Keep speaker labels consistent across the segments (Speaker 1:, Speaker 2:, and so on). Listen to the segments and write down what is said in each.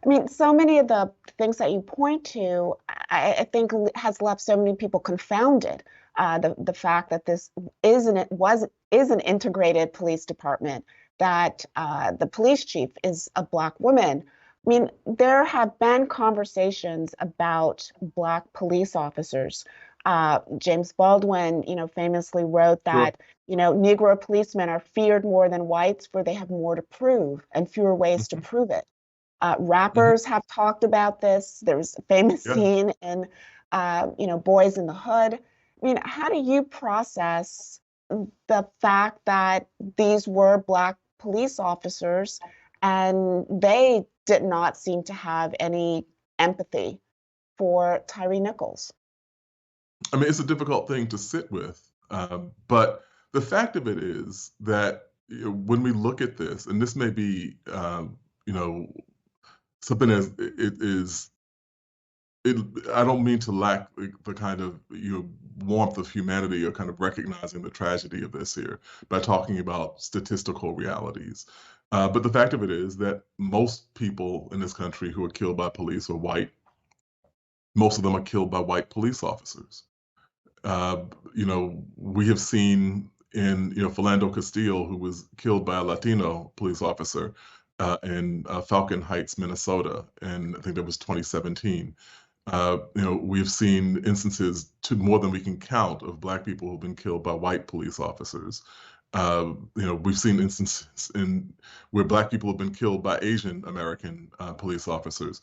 Speaker 1: I mean, so many of the things that you point to, I think has left so many people confounded. The fact that this is an integrated police department, that the police chief is a Black woman. I mean, there have been conversations about Black police officers. James Baldwin, famously wrote
Speaker 2: Sure.
Speaker 1: that, Negro policemen are feared more than whites, for they have more to prove and fewer ways to
Speaker 2: Hmm.
Speaker 1: prove it.
Speaker 2: Hmm.
Speaker 1: Rappers have talked about this. There's a famous
Speaker 2: Yeah.
Speaker 1: scene in, Boys in the Hood. I mean, how do you process the fact that these were Black police officers and they did not seem to have any empathy for Tyree Nichols?
Speaker 2: I mean, it's a difficult thing to sit with, but the fact of it is that when we look at this, and this may be, you know, something as it is. It, I don't mean to lack the kind of warmth of humanity or kind of recognizing the tragedy of this here by talking about statistical realities. But the fact of it is that most people in this country who are killed by police are white. Most of them are killed by white police officers. Uh, we have seen in, Philando Castile, who was killed by a Latino police officer in Falcon Heights, Minnesota, and I think that was 2017. We've seen instances to more than we can count of Black people who've been killed by white police officers. We've seen instances in where Black people have been killed by Asian American police officers.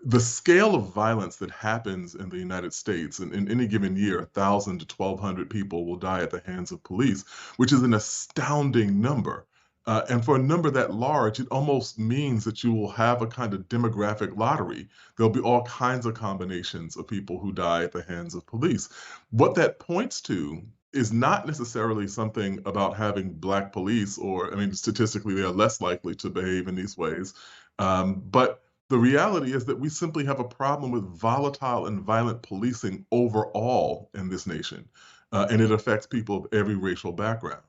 Speaker 2: The scale of violence that happens in the United States, in any given year, 1,000 to 1,200 people will die at the hands of police, which is an astounding number. And for a number that large, it almost means that you will have a kind of demographic lottery. There'll be all kinds of combinations of people who die at the hands of police. What that points to is not necessarily something about having Black police, or, I mean, statistically, they are less likely to behave in these ways. But the reality is that we simply have a problem with volatile and violent policing overall in this nation, and it affects people of every racial background.